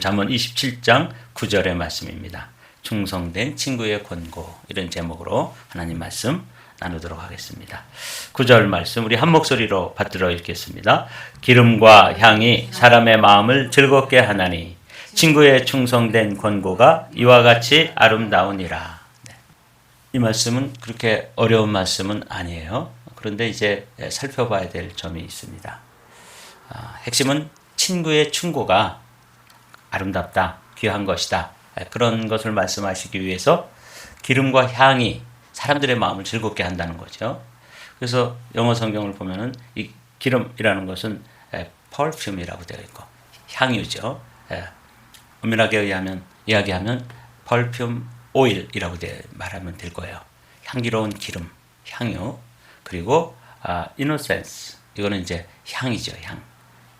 잠언 27장 9절의 말씀입니다. 충성된 친구의 권고, 이런 제목으로 하나님 말씀 나누도록 하겠습니다. 9절 말씀 우리 한 목소리로 받들어 읽겠습니다. 기름과 향이 사람의 마음을 즐겁게 하나니 친구의 충성된 권고가 이와 같이 아름다우니라. 이 말씀은 그렇게 어려운 말씀은 아니에요. 그런데 이제 살펴봐야 될 점이 있습니다. 핵심은 친구의 충고가 아름답다, 귀한 것이다. 그런 것을 말씀하시기 위해서 기름과 향이 사람들의 마음을 즐겁게 한다는 거죠. 그래서 영어 성경을 보면은 이 기름이라는 것은 perfume이라고 되어 있고 향유죠. 엄밀하게 이야기하면 perfume oil이라고 말하면 될 거예요. 향기로운 기름, 향유. 그리고 innocence, 이거는 이제 향이죠, 향.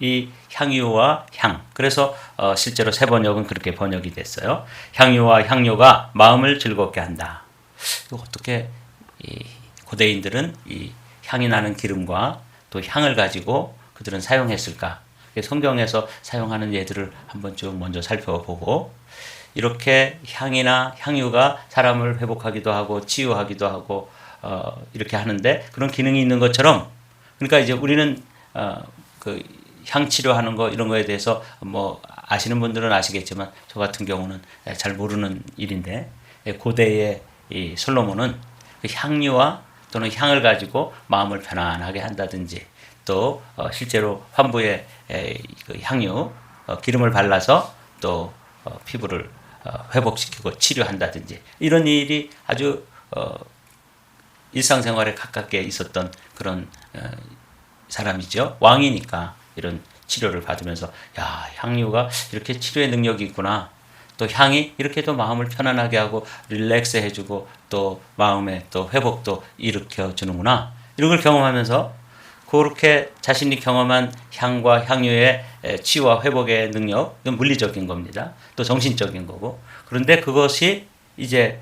이 향유와 향. 그래서 실제로 새 번역은 그렇게 번역이 됐어요. 향유와 향료가 마음을 즐겁게 한다. 이거 어떻게 고대인들은 이 향이 나는 기름과 또 향을 가지고 그들은 사용했을까? 성경에서 사용하는 예들을 한번 쭉 먼저 살펴보고, 이렇게 향이나 향유가 사람을 회복하기도 하고 치유하기도 하고 이렇게 하는데 그런 기능이 있는 것처럼, 그러니까 이제 우리는 그 향치료하는 거 이런 거에 대해서 뭐 아시는 분들은 아시겠지만 저 같은 경우는 잘 모르는 일인데, 고대의 이 솔로몬은 그 향유와 또는 향을 가지고 마음을 편안하게 한다든지, 또 실제로 환부에 그 향유 기름을 발라서 또 피부를 회복시키고 치료한다든지, 이런 일이 아주 일상생활에 가깝게 있었던 그런 사람이죠. 왕이니까 이런 치료를 받으면서 야, 향유가 이렇게 치료의 능력이 있구나. 또 향이 이렇게 또 마음을 편안하게 하고 릴렉스 해주고 또 마음의 또 회복도 일으켜 주는구나. 이런 걸 경험하면서 그렇게 자신이 경험한 향과 향유의 치유와 회복의 능력, 이건 물리적인 겁니다. 또 정신적인 거고. 그런데 그것이 이제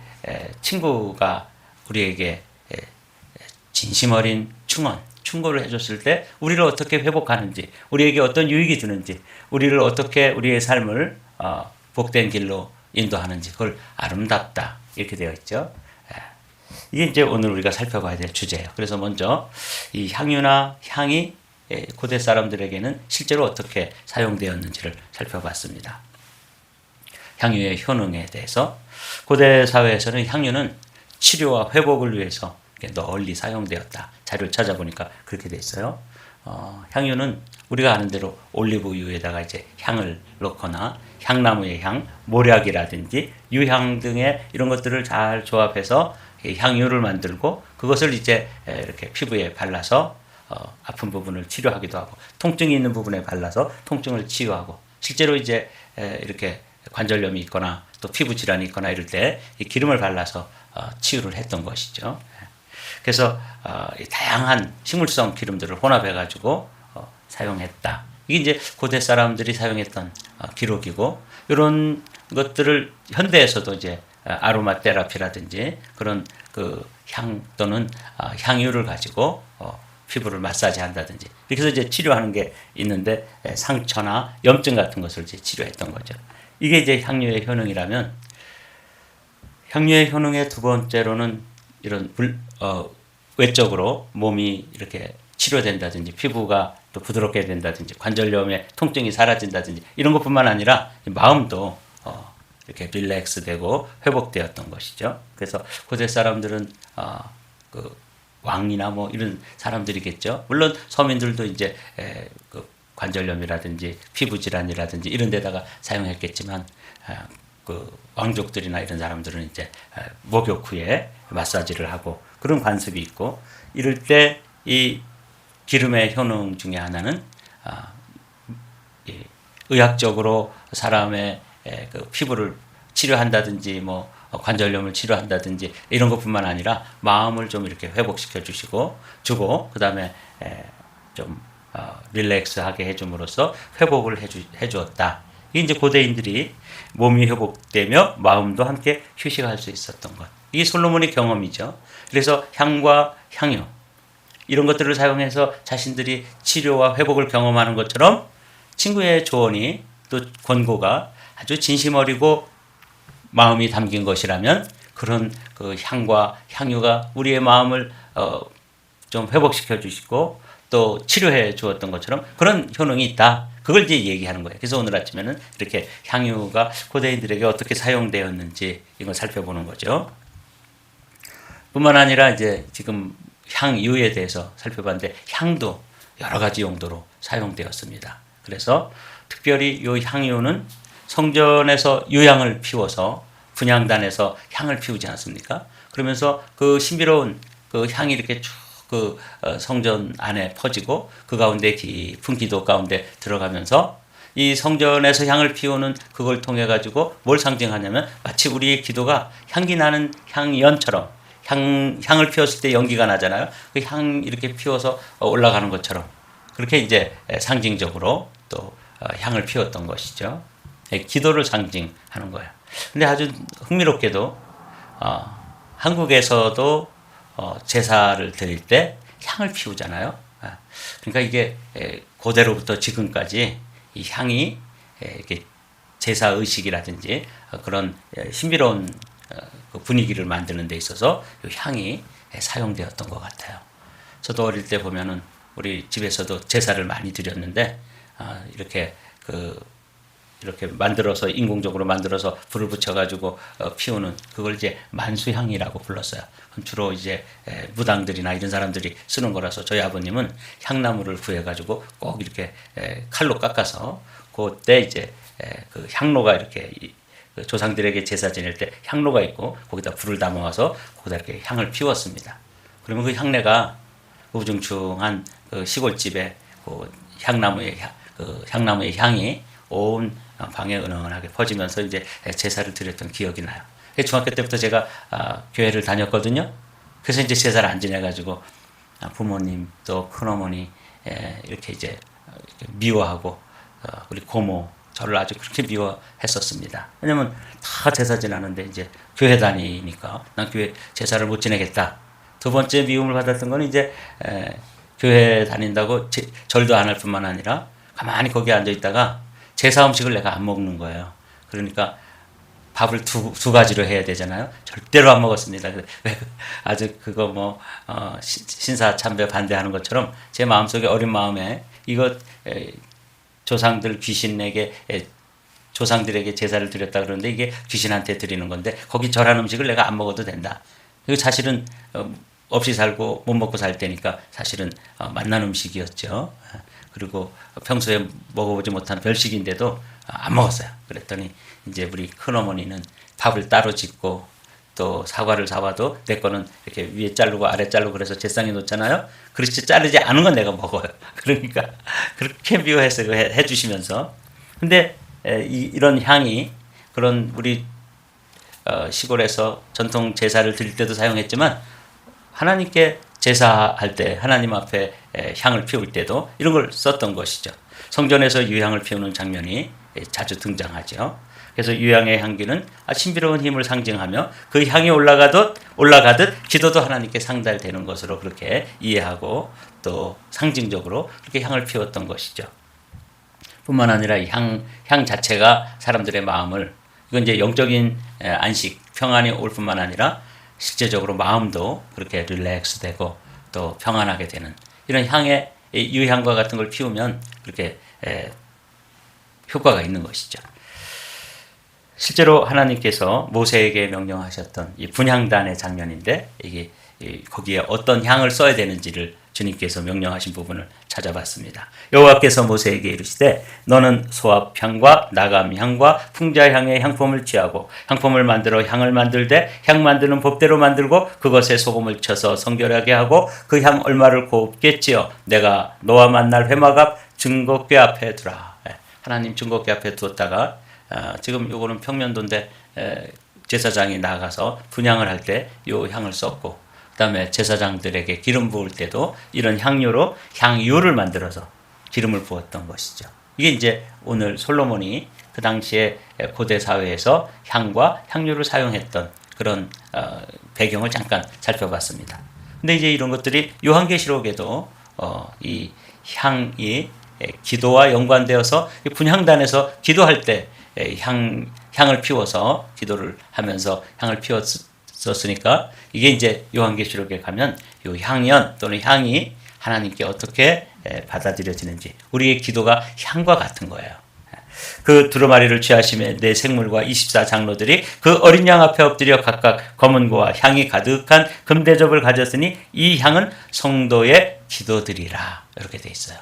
친구가 우리에게 진심 어린 충고를 해줬을 때 우리를 어떻게 회복하는지, 우리에게 어떤 유익이 주는지, 우리를 어떻게 우리의 삶을 복된 길로 인도하는지, 그걸 아름답다, 이렇게 되어 있죠. 이게 이제 오늘 우리가 살펴봐야 될 주제예요. 그래서 먼저 이 향유나 향이 고대 사람들에게는 실제로 어떻게 사용되었는지를 살펴봤습니다. 향유의 효능에 대해서 고대 사회에서는 향유는 치료와 회복을 위해서 널리 사용되었다. 자료를 찾아보니까 그렇게 돼 있어요. 향유는 우리가 아는 대로 올리브유에다가 이제 향을 넣거나 향나무의 향, 모략이라든지 유향 등의 이런 것들을 잘 조합해서 향유를 만들고 그것을 이제 이렇게 피부에 발라서 아픈 부분을 치료하기도 하고, 통증이 있는 부분에 발라서 통증을 치유하고, 실제로 이제 이렇게 관절염이 있거나 또 피부 질환이 있거나 이럴 때 이 기름을 발라서 치유를 했던 것이죠. 그래서 다양한 식물성 기름들을 혼합해 가지고 사용했다. 이게 이제 고대 사람들이 사용했던 기록이고, 이런 것들을 현대에서도 이제 아로마 테라피라든지 그런 그 향 또는 향유를 가지고 피부를 마사지 한다든지 이렇게 해서 이제 치료하는 게 있는데, 상처나 염증 같은 것을 이제 치료했던 거죠. 이게 이제 향유의 효능이라면, 향유의 효능의 두 번째로는 이런 외적으로 몸이 이렇게 치료된다든지 피부가 또 부드럽게 된다든지 관절염의 통증이 사라진다든지 이런 것뿐만 아니라 마음도 이렇게 릴렉스 되고 회복되었던 것이죠. 그래서 고대 사람들은 그 왕이나 뭐 이런 사람들이겠죠. 물론 서민들도 이제 그 관절염이라든지 피부 질환이라든지 이런 데다가 사용했겠지만, 그 왕족들이나 이런 사람들은 이제 목욕 후에 마사지를 하고 그런 관습이 있고, 이럴 때 이 기름의 효능 중에 하나는 의학적으로 사람의 그 피부를 치료한다든지 뭐 관절염을 치료한다든지 이런 것뿐만 아니라 마음을 좀 이렇게 회복시켜 주고 그다음에 좀 릴렉스하게 해줌으로써 회복을 해주었다. 이게 이제 고대인들이 몸이 회복되며 마음도 함께 휴식할 수 있었던 것. 이게 솔로몬의 경험이죠. 그래서 향과 향유 이런 것들을 사용해서 자신들이 치료와 회복을 경험하는 것처럼 친구의 조언이 또 권고가 아주 진심 어리고 마음이 담긴 것이라면 그런 그 향과 향유가 우리의 마음을 좀 회복시켜 주시고 또 치료해 주었던 것처럼 그런 효능이 있다. 그걸 이제 얘기하는 거예요. 그래서 오늘 아침에는 이렇게 향유가 고대인들에게 어떻게 사용되었는지 이걸 살펴보는 거죠. 뿐만 아니라 이제 지금 향유에 대해서 살펴봤는데 향도 여러 가지 용도로 사용되었습니다. 그래서 특별히 이 향유는 성전에서 유향을 피워서 분향단에서 향을 피우지 않습니까? 그러면서 그 신비로운 그 향이 이렇게 쭉 그 성전 안에 퍼지고 그 가운데 깊은 기도 가운데 들어가면서 이 성전에서 향을 피우는 그걸 통해 가지고 뭘 상징하냐면 마치 우리의 기도가 향기 나는 향연처럼 향을 피웠을 때 연기가 나잖아요. 그 향 이렇게 피워서 올라가는 것처럼 그렇게 이제 상징적으로 또 향을 피웠던 것이죠. 기도를 상징하는 거예요. 근데 아주 흥미롭게도 한국에서도 제사를 드릴 때 향을 피우잖아요. 그러니까 이게 고대로부터 지금까지 이 향이 이렇게 제사 의식이라든지 그런 신비로운 분위기를 만드는 데 있어서 이 향이 사용되었던 것 같아요. 저도 어릴 때 보면은 우리 집에서도 제사를 많이 드렸는데 이렇게 만들어서 인공적으로 만들어서 불을 붙여가지고 피우는 그걸 이제 만수향이라고 불렀어요. 주로 이제 무당들이나 이런 사람들이 쓰는 거라서 저희 아버님은 향나무를 구해가지고 꼭 이렇게 칼로 깎아서 그때 이제 그 향로가 이렇게 그 조상들에게 제사 지낼 때 향로가 있고 거기다 불을 담아와서 거기다 이렇게 향을 피웠습니다. 그러면 그 향내가 우중충한 그 시골집에 그 향나무의 향이 온 방에 은은하게 퍼지면서 이제 제사를 드렸던 기억이 나요. 중학교 때부터 제가 교회를 다녔거든요. 그래서 이제 제사를 안 지내가지고 부모님 또 큰어머니 이렇게 이제 미워하고 우리 고모 저를 아주 그렇게 미워했었습니다. 왜냐면 다 제사 지나는데 이제 교회 다니니까 난 교회 제사를 못 지내겠다. 두 번째 미움을 받았던 건 이제 교회 다닌다고 절도 안 할 뿐만 아니라 가만히 거기 앉아 있다가 제사 음식을 내가 안 먹는 거예요. 그러니까 밥을 두 가지로 해야 되잖아요. 절대로 안 먹었습니다. 아주 그거 신사 참배 반대하는 것처럼 제 마음속에 어린 마음에 이거 조상들 귀신에게 조상들에게 제사를 드렸다 그러는데 이게 귀신한테 드리는 건데 거기 절한 음식을 내가 안 먹어도 된다. 이거 사실은 없이 살고 못 먹고 살 때니까 사실은 맛난 음식이었죠. 그리고 평소에 먹어보지 못한 별식인데도 안 먹었어요. 그랬더니 이제 우리 큰어머니는 밥을 따로 짓고 또 사과를 사와도 내 거는 이렇게 위에 자르고 아래 자르고 그래서 제상에 놓잖아요. 그렇지 자르지 않은 건 내가 먹어요. 그러니까 그렇게 미워해서 해주시면서 근데 이런 향이 그런 우리 시골에서 전통 제사를 드릴 때도 사용했지만 하나님께 제사할 때 하나님 앞에 향을 피울 때도 이런 걸 썼던 것이죠. 성전에서 유향을 피우는 장면이 자주 등장하죠. 그래서 유향의 향기는 신비로운 힘을 상징하며 그 향이 올라가듯 기도도 하나님께 상달되는 것으로 그렇게 이해하고 또 상징적으로 그렇게 향을 피웠던 것이죠. 뿐만 아니라 이 향 자체가 사람들의 마음을 이건 이제 영적인 안식, 평안이 올 뿐만 아니라 실제적으로 마음도 그렇게 릴렉스되고 또 평안하게 되는 이런 향의 유향과 같은 걸 피우면 그렇게 효과가 있는 것이죠. 실제로 하나님께서 모세에게 명령하셨던 이 분향단의 장면인데 이게 거기에 어떤 향을 써야 되는지를 주님께서 명령하신 부분을 찾아봤습니다. 여호와께서 모세에게 이르시되 너는 소합향과 나감향과 풍자향의 향품을 취하고 향품을 만들어 향을 만들되 향 만드는 법대로 만들고 그것에 소금을 쳐서 성결하게 하고 그 향 얼마를 곱게 찌어 내가 너와 만날 회막 앞 증거궤 앞에 두라. 하나님 증거궤 앞에 두었다가 지금 요거는 평면도인데 제사장이 나가서 분향을 할 때 요 향을 썼고 그다음에 제사장들에게 기름 부을 때도 이런 향유로 향유를 만들어서 기름을 부었던 것이죠. 이게 이제 오늘 솔로몬이 그 당시에 고대 사회에서 향과 향유를 사용했던 그런 배경을 잠깐 살펴봤습니다. 근데 이제 이런 것들이 요한계시록에도 이 향이 기도와 연관되어서 분향단에서 기도할 때 향을 피워서 기도를 하면서 향을 피웠었으니까 이게 이제 요한계시록에 가면 요 향연 또는 향이 하나님께 어떻게 받아들여지는지 우리의 기도가 향과 같은 거예요. 그 두루마리를 취하심에 네 생물과 24장로들이 그 어린 양 앞에 엎드려 각각 검은 고와 향이 가득한 금대접을 가졌으니 이 향은 성도의 기도들이라 이렇게 돼 있어요.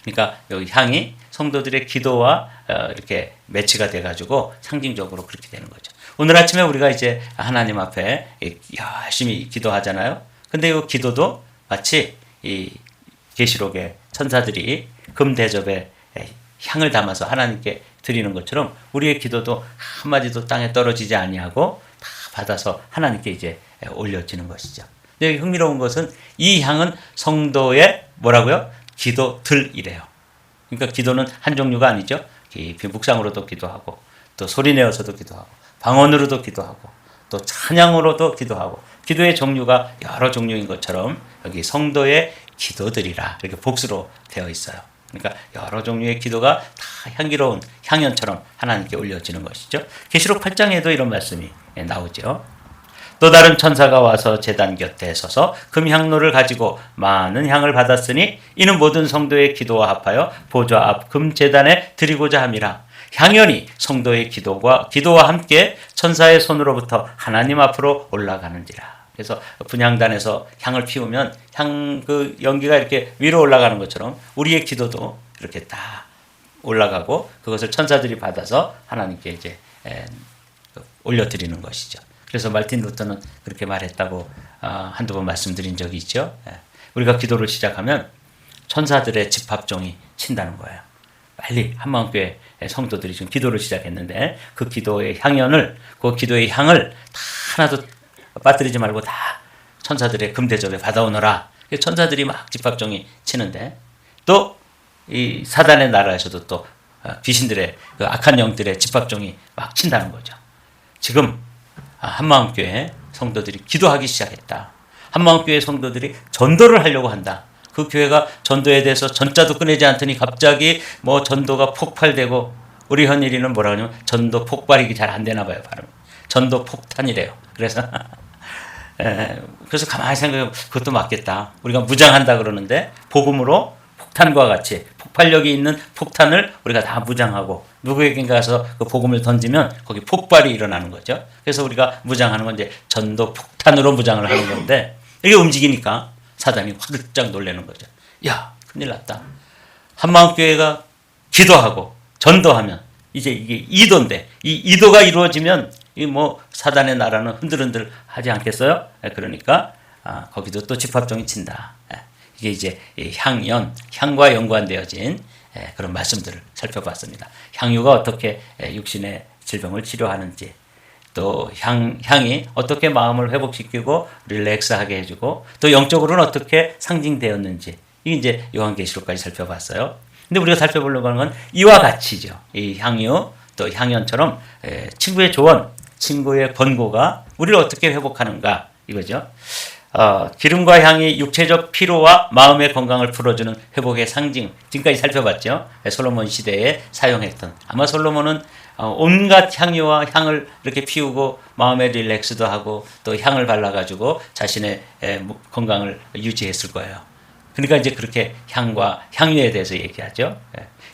그러니까 여기 향이 성도들의 기도와 이렇게 매치가 돼가지고 상징적으로 그렇게 되는 거죠. 오늘 아침에 우리가 이제 하나님 앞에 열심히 기도하잖아요. 근데 이 기도도 마치 이 계시록의 천사들이 금대접에 향을 담아서 하나님께 드리는 것처럼 우리의 기도도 한마디도 땅에 떨어지지 아니하고 다 받아서 하나님께 이제 올려지는 것이죠. 근데 흥미로운 것은 이 향은 성도의 뭐라고요? 기도들이래요. 그러니까 기도는 한 종류가 아니죠. 깊이 묵상으로도 기도하고 또 소리내어서도 기도하고 방언으로도 기도하고 또 찬양으로도 기도하고 기도의 종류가 여러 종류인 것처럼 여기 성도의 기도들이라 이렇게 복수로 되어 있어요. 그러니까 여러 종류의 기도가 다 향기로운 향연처럼 하나님께 올려지는 것이죠. 계시록 8장에도 이런 말씀이 나오죠. 또 다른 천사가 와서 제단 곁에 서서 금향로를 가지고 많은 향을 받았으니 이는 모든 성도의 기도와 합하여 보좌 앞 금제단에 드리고자 함이라. 향연이 성도의 기도와 함께 천사의 손으로부터 하나님 앞으로 올라가는지라. 그래서 분향단에서 향을 피우면 그 연기가 이렇게 위로 올라가는 것처럼 우리의 기도도 이렇게 다 올라가고 그것을 천사들이 받아서 하나님께 이제 올려드리는 것이죠. 그래서 말틴 루터는 그렇게 말했다고 한두 번 말씀드린 적이 있죠. 우리가 기도를 시작하면 천사들의 집합종이 친다는 거예요. 빨리 한마음교회 성도들이 지금 기도를 시작했는데 그 기도의 향연을 그 기도의 향을 다 하나도 빠뜨리지 말고 다 천사들의 금대접에 받아오너라. 천사들이 막 집합종이 치는데 또 이 사단의 나라에서도 또 귀신들의 그 악한 영들의 집합종이 막 친다는 거죠. 지금 한마음교회 성도들이 기도하기 시작했다. 한마음교회 성도들이 전도를 하려고 한다. 그 교회가 전도에 대해서 전자도 꺼내지 않더니 갑자기 뭐 전도가 폭발되고 우리 현일이는 뭐라 그러냐면 전도 폭발이 잘 안 되나 봐요. 발음. 전도 폭탄이래요. 그래서 가만히 생각해보면 그것도 맞겠다. 우리가 무장한다 그러는데 복음으로 폭탄과 같이 폭발력이 있는 폭탄을 우리가 다 무장하고 누구에겐가 가서 그 복음을 던지면 거기 폭발이 일어나는 거죠. 그래서 우리가 무장하는 건 이제 전도 폭탄으로 무장을 하는 건데 이게 움직이니까 사단이 화들짝 놀라는 거죠. 야, 큰일 났다. 한마음교회가 기도하고 전도하면 이제 이게 이도인데 이 이도가 이루어지면 이 뭐 사단의 나라는 흔들흔들 하지 않겠어요? 그러니까 거기도 또 집합종이 친다. 이게 이제 향과 연관되어진 그런 말씀들을 살펴봤습니다. 향유가 어떻게 육신의 질병을 치료하는지, 또 향이 어떻게 마음을 회복시키고 릴렉스하게 해주고, 또 영적으로는 어떻게 상징되었는지, 이게 이제 요한계시록까지 살펴봤어요. 근데 우리가 살펴보려고 하는 건 이와 같이죠. 이 향유 또 향연처럼 친구의 조언, 친구의 권고가 우리를 어떻게 회복하는가 이거죠. 기름과 향이 육체적 피로와 마음의 건강을 풀어주는 회복의 상징. 지금까지 살펴봤죠. 솔로몬 시대에 사용했던. 아마 솔로몬은 온갖 향유와 향을 이렇게 피우고 마음의 릴렉스도 하고 또 향을 발라가지고 자신의 건강을 유지했을 거예요. 그러니까 이제 그렇게 향과 향유에 대해서 얘기하죠.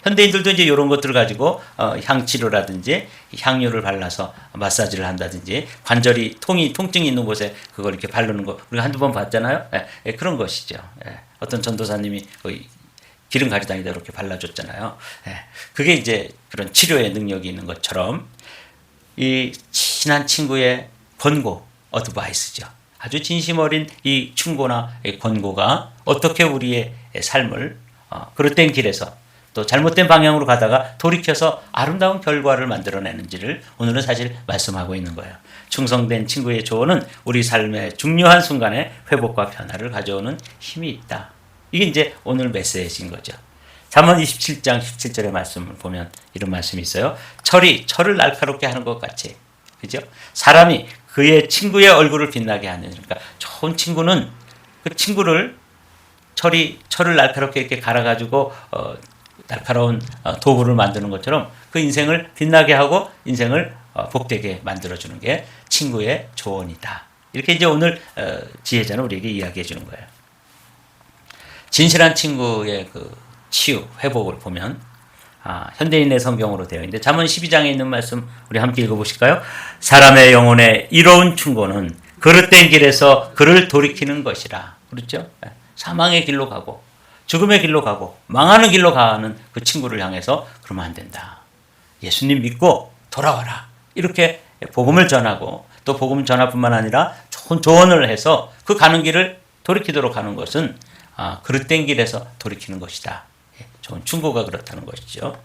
현대인들도 이제 이런 것들을 가지고 향치료라든지 향유를 발라서 마사지를 한다든지 관절이 통증이 있는 곳에 그걸 이렇게 바르는 거 우리가 한두 번 봤잖아요. 그런 것이죠. 어떤 전도사님이 기름 가지다니다 이렇게 발라줬잖아요. 그게 이제 그런 치료의 능력이 있는 것처럼 이 친한 친구의 권고, 어드바이스죠. 아주 진심 어린 이 충고나 이 권고가 어떻게 우리의 삶을 그릇된 길에서 또 잘못된 방향으로 가다가 돌이켜서 아름다운 결과를 만들어내는지를 오늘은 사실 말씀하고 있는 거예요. 충성된 친구의 조언은 우리 삶의 중요한 순간에 회복과 변화를 가져오는 힘이 있다. 이게 이제 오늘 메시지인 거죠. 잠언 27장 17절의 말씀을 보면 이런 말씀이 있어요. 철을 날카롭게 하는 것 같이. 그죠? 사람이 그의 친구의 얼굴을 빛나게 하는, 그러니까 좋은 친구는 그 친구를 철을 날카롭게 이렇게 갈아가지고 날카로운 도구를 만드는 것처럼 그 인생을 빛나게 하고 인생을 복되게 만들어주는 게 친구의 조언이다. 이렇게 이제 오늘 지혜자는 우리에게 이야기해 주는 거예요. 진실한 친구의 그 치유, 회복을 보면 현대인의 성경으로 되어 있는데 잠언 12장에 있는 말씀 우리 함께 읽어보실까요? 사람의 영혼에 이로운 충고는 그릇된 길에서 그를 돌이키는 것이라. 그렇죠? 사망의 길로 가고 죽음의 길로 가고 망하는 길로 가는 그 친구를 향해서 그러면 안 된다. 예수님 믿고 돌아와라. 이렇게 복음을 전하고 또 복음 전화뿐만 아니라 좋은 조언을 해서 그 가는 길을 돌이키도록 하는 것은 그릇된 길에서 돌이키는 것이다. 좋은 충고가 그렇다는 것이죠.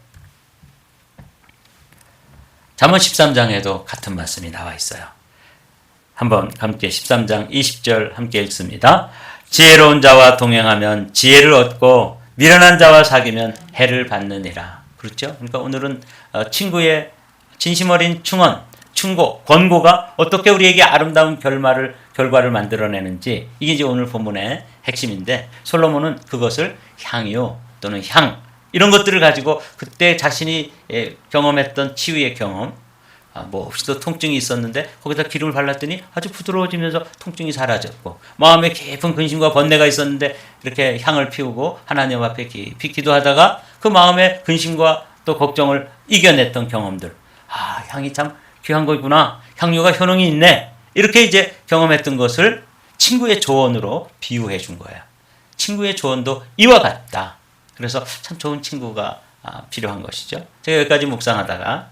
잠언 13장에도 같은 말씀이 나와 있어요. 한번 함께 13장 20절 함께 읽습니다. 지혜로운 자와 동행하면 지혜를 얻고 미련한 자와 사귀면 해를 받느니라. 그렇죠? 그러니까 오늘은 친구의 진심 어린 충언, 충고, 권고가 어떻게 우리에게 아름다운 결과를 만들어내는지 이게 이제 오늘 본문의 핵심인데 솔로몬은 그것을 향유 또는 향 이런 것들을 가지고 그때 자신이 경험했던 치유의 경험 뭐 혹시도 통증이 있었는데 거기다 기름을 발랐더니 아주 부드러워지면서 통증이 사라졌고 마음에 깊은 근심과 번뇌가 있었는데 이렇게 향을 피우고 하나님 앞에 깊이 기도하다가 그 마음의 근심과 또 걱정을 이겨냈던 경험들 향이 참 귀한 거구나 향유가 효능이 있네 이렇게 이제 경험했던 것을 친구의 조언으로 비유해 준 거예요. 친구의 조언도 이와 같다. 그래서 참 좋은 친구가 필요한 것이죠. 제가 여기까지 묵상하다가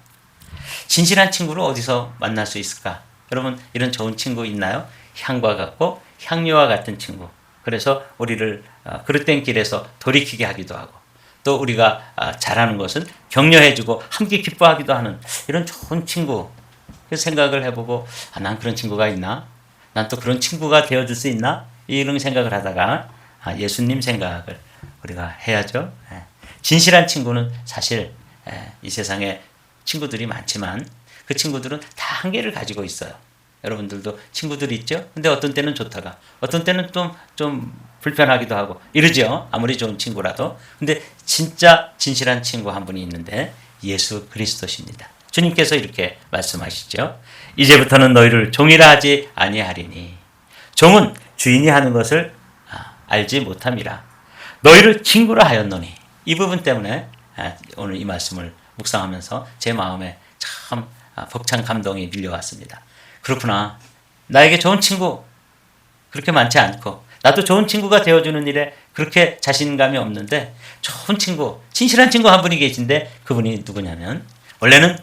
진실한 친구를 어디서 만날 수 있을까? 여러분 이런 좋은 친구 있나요? 향과 같고 향유와 같은 친구. 그래서 우리를 그릇된 길에서 돌이키게 하기도 하고 또 우리가 잘하는 것은 격려해주고 함께 기뻐하기도 하는 이런 좋은 친구. 그래서 생각을 해보고 난 그런 친구가 있나? 난 또 그런 친구가 되어줄 수 있나? 이런 생각을 하다가 예수님 생각을 우리가 해야죠. 진실한 친구는 사실 이 세상에 친구들이 많지만 그 친구들은 다 한계를 가지고 있어요. 여러분들도 친구들이 있죠? 근데 어떤 때는 좋다가 어떤 때는 좀 불편하기도 하고 이러죠. 아무리 좋은 친구라도. 근데 진짜 진실한 친구 한 분이 있는데 예수 그리스도십니다. 주님께서 이렇게 말씀하시죠. 이제부터는 너희를 종이라 하지 아니하리니 종은 주인이 하는 것을 알지 못함이라. 너희를 친구라 하였노니 이 부분 때문에 오늘 이 말씀을 묵상하면서 제 마음에 참 벅찬 감동이 밀려왔습니다. 그렇구나. 나에게 좋은 친구 그렇게 많지 않고 나도 좋은 친구가 되어주는 일에 그렇게 자신감이 없는데 좋은 친구, 진실한 친구 한 분이 계신데 그분이 누구냐면 원래는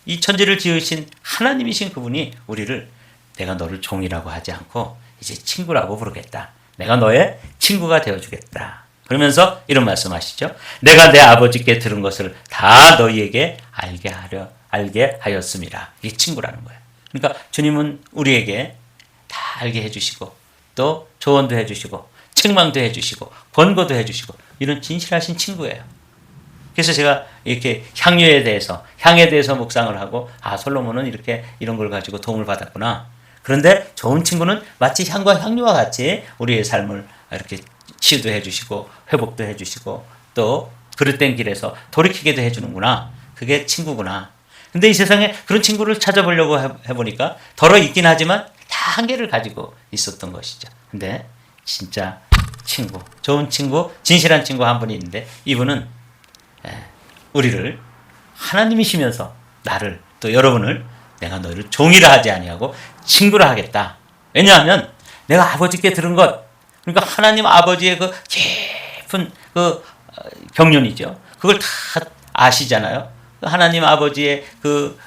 이 천지를 지으신 하나님이신 그분이 우리를 내가 너를 종이라고 하지 않고 이제 친구라고 부르겠다. 내가 너의 친구가 되어주겠다. 그러면서 이런 말씀하시죠. 내가 내 아버지께 들은 것을 다 너희에게 알게 하였음이라. 이게 친구라는 거예요. 그러니까 주님은 우리에게 다 알게 해주시고 또 조언도 해주시고 책망도 해주시고 권고도 해주시고 이런 진실하신 친구예요. 그래서 제가 이렇게 향에 대해서 묵상을 하고 솔로몬은 이렇게 이런 걸 가지고 도움을 받았구나. 그런데 좋은 친구는 마치 향과 향유와 같이 우리의 삶을 이렇게 치유도 해주시고 회복도 해주시고 또 그릇된 길에서 돌이키게도 해주는구나. 그게 친구구나. 근데 이 세상에 그런 친구를 찾아보려고 해보니까 덜어 있긴 하지만 다 한계를 가지고 있었던 것이죠. 근데 진짜 친구, 좋은 친구, 진실한 친구 한 분이 있는데 이분은 우리를 하나님이시면서 나를 또 여러분을 내가 너희를 종이라 하지 아니하고 친구라 하겠다. 왜냐하면 내가 아버지께 들은 것 그러니까 하나님 아버지의 그 깊은 그 경륜이죠. 그걸 다 아시잖아요. 하나님 아버지의 그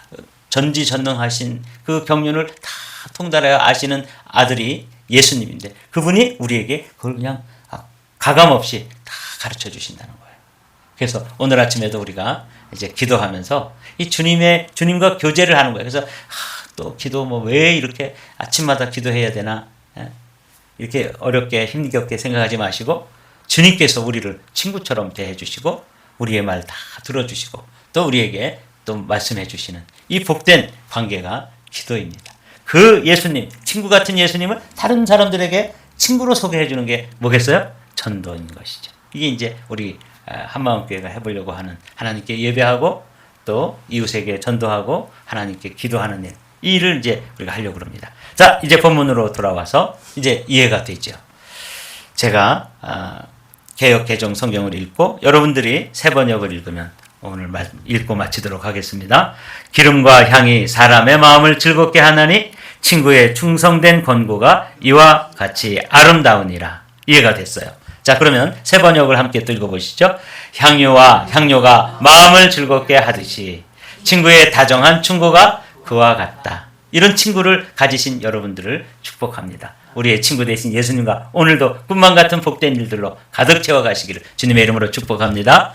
전지전능하신 그 경륜을 다 통달하여 아시는 아들이 예수님인데 그분이 우리에게 그걸 그냥 가감없이 다 가르쳐 주신다는 거예요. 그래서 오늘 아침에도 우리가 이제 기도하면서 이 주님과 교제를 하는 거예요. 그래서 또 기도 왜 이렇게 아침마다 기도해야 되나 이렇게 어렵게 힘겹게 생각하지 마시고 주님께서 우리를 친구처럼 대해 주시고 우리의 말 다 들어주시고 또 우리에게 또 말씀해 주시는 이 복된 관계가 기도입니다. 그 예수님, 친구 같은 예수님을 다른 사람들에게 친구로 소개해 주는 게 뭐겠어요? 전도인 것이죠. 이게 이제 우리 한마음교회가 해보려고 하는 하나님께 예배하고 또 이웃에게 전도하고 하나님께 기도하는 일, 이 일을 이제 우리가 하려고 합니다. 자, 이제 본문으로 돌아와서 이제 이해가 되죠. 제가 개역 개정 성경을 읽고 여러분들이 새 번역을 읽으면 오늘 읽고 마치도록 하겠습니다. 기름과 향이 사람의 마음을 즐겁게 하나니 친구의 충성된 권고가 이와 같이 아름다우니라. 이해가 됐어요. 자, 그러면 새 번역을 함께 또 읽어보시죠. 향유와 향료가 마음을 즐겁게 하듯이 친구의 다정한 충고가 그와 같다. 이런 친구를 가지신 여러분들을 축복합니다. 우리의 친구 되신 예수님과 오늘도 꿈만 같은 복된 일들로 가득 채워가시기를 주님의 이름으로 축복합니다.